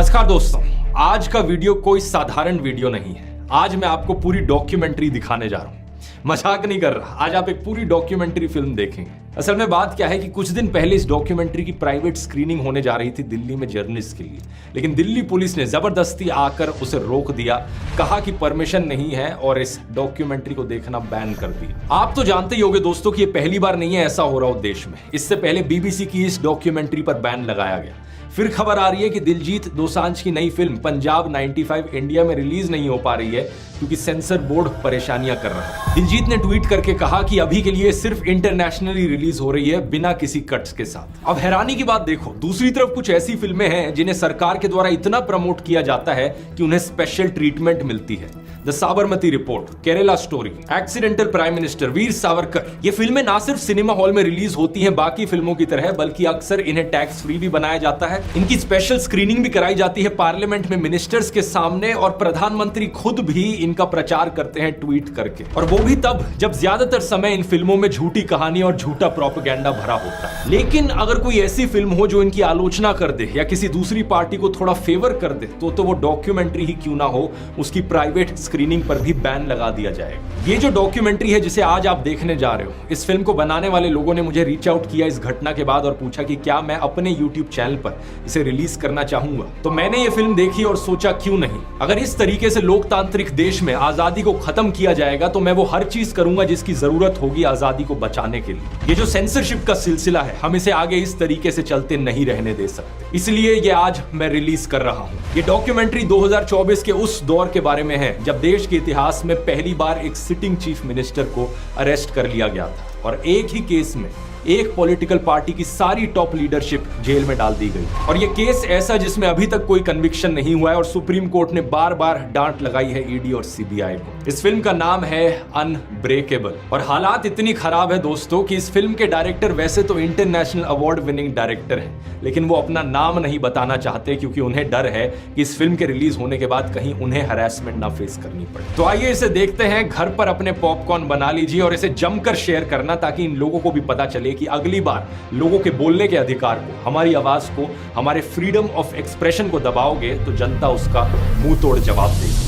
नमस्कार दोस्तों, आज का वीडियो कोई साधारण वीडियो नहीं है। आज मैं आपको पूरी डॉक्यूमेंट्री दिखाने जा रहा हूं। मजाक नहीं कर रहा, आज आप एक पूरी डॉक्यूमेंट्री फिल्म देखेंगे। असल में बात क्या है कि कुछ दिन पहले इस डॉक्यूमेंट्री की प्राइवेट स्क्रीनिंग होने जा रही थी दिल्ली में जर्नलिस्ट के लिए, लेकिन दिल्ली पुलिस ने जबरदस्ती आकर उसे रोक दिया, कहा कि परमिशन नहीं है और इस डॉक्यूमेंट्री को देखना बैन कर दिया। आप तो जानते ही होंगे दोस्तों कि ये पहली बार नहीं है ऐसा हो रहा हो देश में। इससे पहले बीबीसी की इस डॉक्यूमेंट्री पर बैन लगाया गया। फिर खबर आ रही है कि दिलजीत दोसांझ की नई फिल्म पंजाब 95 इंडिया में रिलीज नहीं हो पा रही है क्योंकि सेंसर बोर्ड परेशानियां कर रहा है। दिलजीत ने ट्वीट करके कहा कि अभी के लिए सिर्फ इंटरनेशनली रिलीज हो रही है बिना किसी कट्स के साथ। अब हैरानी की बात देखो, दूसरी तरफ कुछ ऐसी फिल्में हैं जिन्हें सरकार के द्वारा इतना प्रमोट किया जाता है कि उन्हें स्पेशल ट्रीटमेंट मिलती है। The Sabarmati report, Kerala story, accidental prime minister, Veer Savarkar, ये फिल्में ना सिर्फ सिनेमा हॉल में रिलीज होती हैं बाकी फिल्मों की तरह, बल्कि अक्सर इन्हें टैक्स फ्री भी बनाया जाता है। इनकी स्पेशल स्क्रीनिंग भी कराई जाती है पार्लियामेंट में मिनिस्टर्स के सामने, और प्रधानमंत्री खुद भी इनका प्रचार करते हैं ट्वीट करके, और वो भी तब जब ज्यादातर समय इन फिल्मों में झूठी कहानी और झूठा प्रोपेगेंडा भरा होता है। लेकिन अगर कोई ऐसी फिल्म हो जो इनकी आलोचना कर दे या किसी दूसरी पार्टी को थोड़ा फेवर कर दे तो वो डॉक्यूमेंट्री ही क्यों ना हो, उसकी प्राइवेट स्क्रीनिंग पर भी बैन लगा दिया जाएगा। ये जो डॉक्यूमेंट्री है जिसे आज आप देखने जा रहे हो, इस फिल्म को बनाने वाले लोगों ने मुझे रीच आउट किया इस घटना के बाद और पूछा कि क्या मैं अपने YouTube चैनल पर इसे रिलीज करना चाहूंगा। तो मैंने ये फिल्म देखी और सोचा क्यों नहीं। अगर इस तरीके से लोकतांत्रिक देश में आजादी को खत्म किया जाएगा तो मैं वो हर चीज करूंगा जिसकी जरूरत होगी आजादी को बचाने के लिए। ये जो सेंसरशिप का सिलसिला है, हम इसे आगे इस तरीके से चलते नहीं रहने दे सकते, इसलिए ये आज मैं रिलीज कर रहा हूं। ये डॉक्यूमेंट्री 2024 के उस दौर के बारे में है जब देश के इतिहास में पहली बार एक सिटिंग चीफ मिनिस्टर को अरेस्ट कर लिया गया था और एक ही केस में एक पॉलिटिकल पार्टी की सारी टॉप लीडरशिप जेल में डाल दी गई। और ये केस ऐसा जिसमें अभी तक कोई कन्विक्शन नहीं हुआ है और सुप्रीम कोर्ट ने बार बार डांट लगाई है ईडी और सीबीआई को। इस फिल्म का नाम है अनब्रेकेबल, और हालात इतनी खराब है दोस्तों कि इस फिल्म के डायरेक्टर वैसे तो इंटरनेशनल अवार्ड विनिंग डायरेक्टर हैं, लेकिन वो अपना नाम नहीं बताना चाहते क्योंकि उन्हें डर है कि इस फिल्म के रिलीज होने के बाद कहीं उन्हें हरासमेंट ना फेस करनी पड़े। तो आइए इसे देखते हैं। घर पर अपने पॉपकॉर्न बना लीजिए और इसे जमकर शेयर करना, ताकि इन लोगों को भी पता चले कि अगली बार लोगों के बोलने के अधिकार को, हमारी आवाज को, हमारे फ्रीडम ऑफ एक्सप्रेशन को दबाओगे तो जनता उसका मुंह तोड़ जवाब देगी।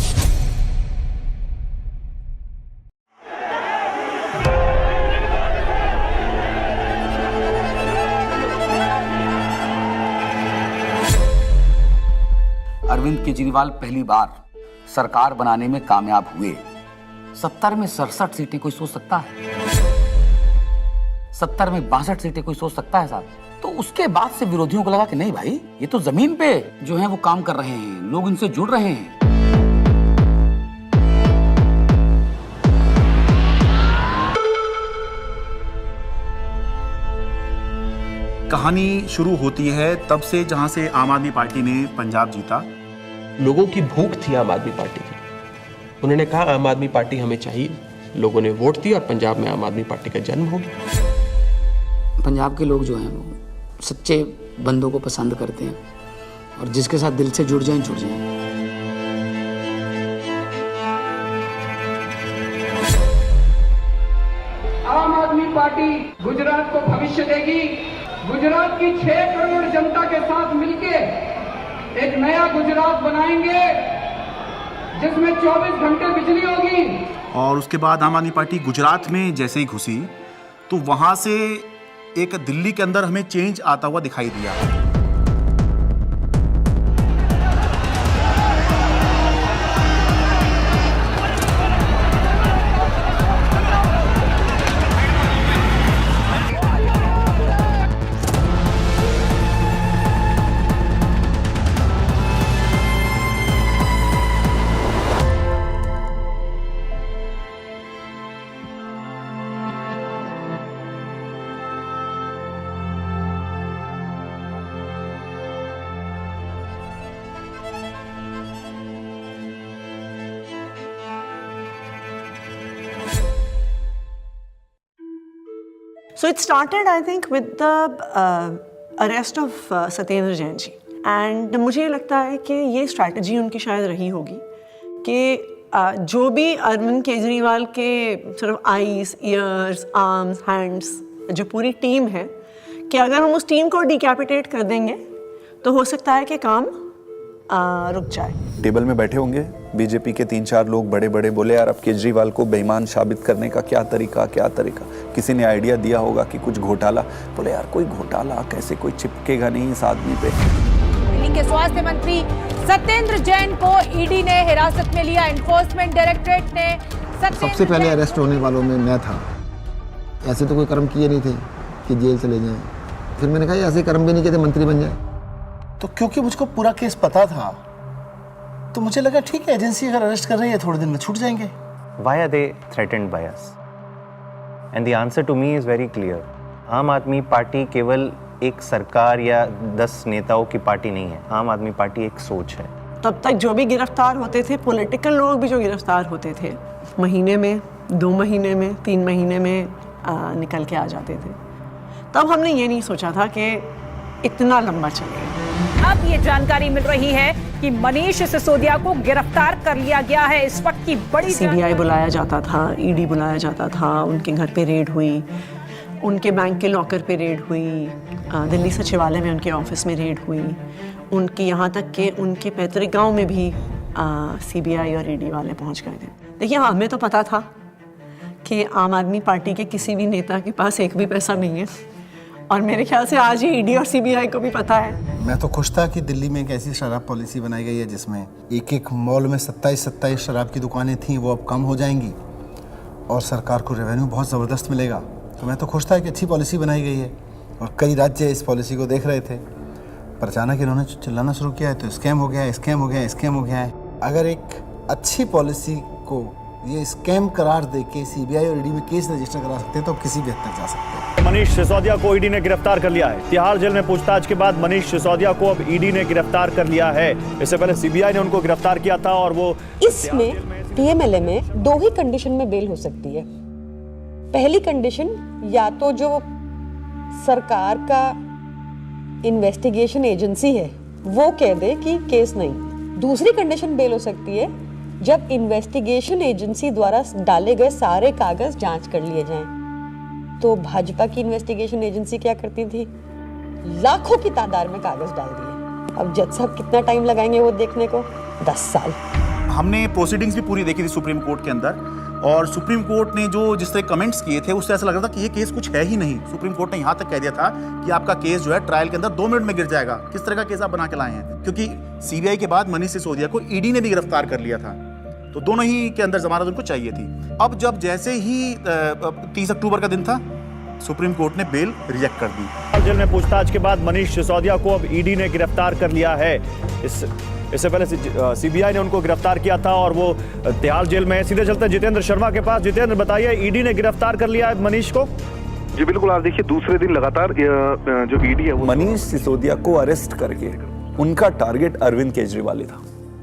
अरविंद केजरीवाल पहली बार सरकार बनाने में कामयाब हुए। 70 में 67 सीटें कोई सोच सकता है? 70 में 62 सीटें कोई सोच सकता है साहब? तो उसके बाद से विरोधियों को लगा कि नहीं भाई, ये तो जमीन पे जो है वो काम कर रहे हैं, लोग इनसे जुड़ रहे हैं। कहानी शुरू होती है तब से जहां से आम आदमी पार्टी ने पंजाब जीता। लोगों की भूख थी आम आदमी पार्टी की, उन्होंने कहा आम आदमी पार्टी हमें चाहिए, लोगों ने वोट दिया और पंजाब में आम आदमी पार्टी का जन्म हो गया। पंजाब के लोग जो हैं वो सच्चे बंदों को पसंद करते हैं और जिसके साथ दिल से जुड़ जाएं जुड़ जाएं। आम आदमी पार्टी गुजरात को भविष्य देगी। गुजरात की 6 करोड़ जनता के साथ मिलके एक नया गुजरात बनाएंगे जिसमें 24 घंटे बिजली होगी। और उसके बाद आम आदमी पार्टी गुजरात में जैसे ही घुसी तो वहां से एक दिल्ली के अंदर हमें चेंज आता हुआ दिखाई दिया। So it started, I think, with the arrest of Satyendra Jain ji, and मुझे लगता है कि ये स्ट्रैटेजी उनकी शायद रही होगी कि जो भी अरविंद केजरीवाल के सिर्फ आईज, ईयर्स, आर्म्स, हैंड्स, जो पूरी टीम है, कि अगर हम उस टीम को डिकैपिटेट कर देंगे तो हो सकता है कि काम रुक जाए। टेबल में बैठे होंगे बीजेपी के 3-4 लोग बड़े बड़े, बोले यार अब केजरीवाल को बेईमान साबित करने का क्या तरीका। किसी ने आइडिया दिया होगा कि कुछ घोटाला, बोले यार कोई घोटाला कैसे, कोई चिपकेगा नहीं इस आदमी पे। दिल्ली के स्वास्थ्य मंत्री सत्येंद्र जैन को ईडी ने हिरासत में लिया। एनफोर्समेंट डायरेक्टरेट ने सबसे पहले अरेस्ट होने वालों में मैं था। ऐसे तो कोई कर्म किए नहीं थे कि जेल चले जाएं। फिर मैंने कहा ऐसे कर्म भी नहीं किए थे मंत्री बन जाए। तो क्योंकि मुझको पूरा केस पता था तो मुझे लगा ठीक है, एजेंसी अगर अरेस्ट कर रही है थोड़े दिन में छूट जाएंगे। Why are they threatened by us? And the answer to me is very clear. आम आदमी पार्टी केवल एक सरकार या 10 नेताओं की पार्टी नहीं है। आम आदमी पार्टी एक सोच है। तब तक जो भी गिरफ्तार होते थे, पॉलिटिकल लोग भी जो गिरफ्तार होते थे, महीने में, 2 महीने में, 3 महीने में निकल के आ जाते थे। तब हमने ये नहीं सोचा था कि इतना लंबा चलेगा। अब ये जानकारी मिल रही है कि मनीष सिसोदिया को गिरफ्तार कर लिया गया है। इस वक्त की बड़ी सीबीआई बुलाया जाता था, ईडी बुलाया जाता था, उनके घर पे रेड हुई, उनके बैंक के लॉकर पे रेड हुई, दिल्ली सचिवालय में उनके ऑफिस में रेड हुई, उनकी यहाँ तक कि उनके पैतृक गांव में भी सीबीआई और ईडी वाले पहुँच गए थे। देखिए हमें तो पता था कि आम आदमी पार्टी के किसी भी नेता के पास एक भी पैसा नहीं है, और मेरे ख्याल से आज ही ईडी और सीबीआई को भी पता है। मैं तो खुश था कि दिल्ली में एक ऐसी शराब पॉलिसी बनाई गई है जिसमें एक मॉल में 27 शराब की दुकानें थीं, वो अब कम हो जाएंगी और सरकार को रेवेन्यू बहुत ज़बरदस्त मिलेगा। तो मैं तो खुश था कि अच्छी पॉलिसी बनाई गई है और कई राज्य इस पॉलिसी को देख रहे थे, पर अचानक इन्होंने चिल्लाना शुरू किया है तो स्कैम हो गया है। अगर एक अच्छी पॉलिसी को ये स्कैम करार देके सीबीआई और ईडी में केस रजिस्टर करा सकते हैं तो किसी भी हद तक जा सकते हैं। मनीष सिसोदिया को ईडी ने गिरफ्तार कर लिया है। तिहाड़ जेल में पूछताछ के बाद मनीष सिसोदिया को अब ईडी ने गिरफ्तार कर लिया है। इससे पहले सीबीआई ने उनको गिरफ्तार किया था और वो इसमें डीएमएलए में 2 ही कंडीशन में बेल हो सकती है। पहली कंडीशन या तो जो सरकार का इन्वेस्टिगेशन एजेंसी है वो कह दे कि केस नहीं। दूसरी कंडीशन बेल हो सकती है जब इन्वेस्टिगेशन एजेंसी द्वारा डाले गए सारे कागज जांच कर लिए जाएं। तो भाजपा की इन्वेस्टिगेशन एजेंसी क्या करती थी, लाखों की तादाद में कागज डाल दिए। अब जज साहब कितना टाइम लगाएंगे वो देखने को, 10 साल। हमने प्रोसीडिंग्स भी पूरी देखी थी सुप्रीम कोर्ट के अंदर, और सुप्रीम कोर्ट ने जो जिस तरह कमेंट्स किए थे उससे ऐसा लग रहा था कि ये केस कुछ है ही नहीं। सुप्रीम कोर्ट ने यहाँ तक कह दिया था कि आपका केस जो है ट्रायल के अंदर 2 मिनट में गिर जाएगा। किस तरह का केस आप बना के लाए हैं, क्योंकि सीबीआई के बाद मनीष सिसोदिया को ईडी ने भी गिरफ्तार कर लिया था, तो दोनों ही के अंदर जमानत उनको चाहिए थी। अब जब जैसे ही 30 अक्टूबर का दिन था, सुप्रीम कोर्ट ने बेल रिजेक्ट कर दी। जेल में पूछताछ के बाद मनीष सिसोदिया को अब ईडी ने गिरफ्तार कर लिया है। इससे पहले सीबीआई ने उनको गिरफ्तार किया था और वो तिहाड़ जेल में। सीधे चलते हैं जितेंद्र शर्मा के पास। जितेंद्र, बताइए, ईडी ने गिरफ्तार कर लिया है मनीष को? जी बिल्कुल, आप देखिए दूसरे दिन लगातार जो ईडी है वो मनीष सिसोदिया को अरेस्ट करके उनका टारगेट अरविंद केजरीवाल था।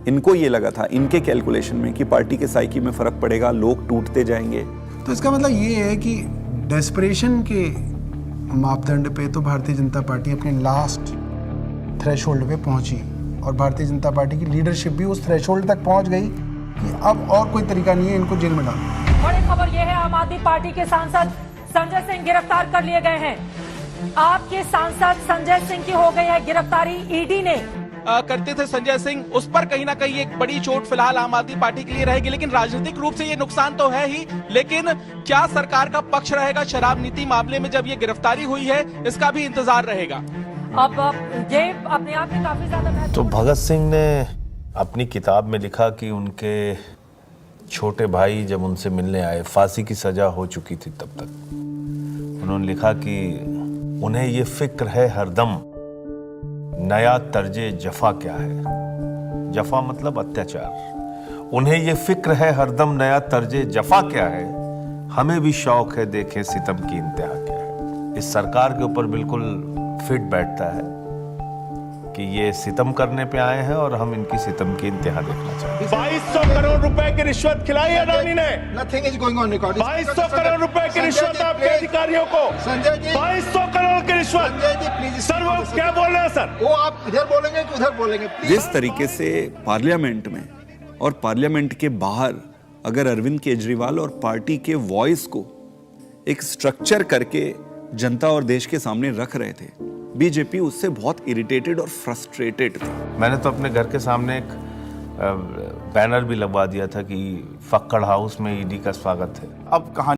इनको ये लगा था, इनके कैलकुलेशन में, कि पार्टी के साइकी में फर्क पड़ेगा, लोग टूटते जाएंगे। तो इसका मतलब ये है कि डेस्परेशन के मापदंड पे तो भारतीय जनता पार्टी अपने लास्ट थ्रेशोल्ड पे पहुंची, और भारतीय जनता पार्टी की लीडरशिप भी उस थ्रेशोल्ड तक पहुंच गई कि अब और कोई तरीका नहीं है इनको जेल में डालने। बड़ी खबर यह है, आम आदमी पार्टी के सांसद संजय सिंह गिरफ्तार कर लिए गए हैं। आपके सांसद संजय सिंह की हो गई है गिरफ्तारी। ईडी ने करते थे संजय सिंह, उस पर कहीं ना कहीं एक बड़ी चोट फिलहाल आम आदमी पार्टी के लिए रहेगी, लेकिन राजनीतिक रूप से ये नुकसान तो है ही, लेकिन क्या सरकार का पक्ष रहेगा शराब नीति मामले में जब ये गिरफ्तारी हुई है, इसका भी इंतजार रहेगा। अब ये अपने आप में काफी ज्यादा तो भगत सिंह ने अपनी किताब में लिखा कि उनके छोटे भाई जब उनसे मिलने आए, फांसी की सजा हो चुकी थी तब तक, उन्होंने लिखा कि उन्हें ये फिक्र है हरदम नया तर्जे जफा क्या है। जफा मतलब अत्याचार। उन्हें ये फिक्र है हरदम नया तर्जे जफा क्या है, हमें भी शौक है देखें सितम की इंतहा क्या है। इस सरकार के ऊपर बिल्कुल फिट बैठता है कि ये सितम करने पे आए हैं और हम इनकी सितम की इंतहा देखना चाहते हैं। 2200 करोड़ रुपए की रिश्वत खिलाई अडानी ने। Nothing is going on record. 2200 crore रुपए की रिश्वत आपके अधिकारियों को। संजय जी, 2200 करोड़ की रिश्वत। संजय जी प्लीज। सर वो क्या बोल रहे हैं सर? वो आप इधर बोलेंगे कि उधर बोलेंगे? जिस तरीके से पार्लियामेंट में और पार्लियामेंट के बाहर अगर अरविंद केजरीवाल और पार्टी के वॉइस को एक स्ट्रक्चर करके जनता और देश के सामने रख रहे थे, बीजेपी उससे बहुत इरिटेटेड और फ्रस्ट्रेटेड थी। मैंने तो अपने घर के सामने एक बैनर भी लगवा दिया था कि फक्कड़ हाउस में ईडी का स्वागत है। अब कहानी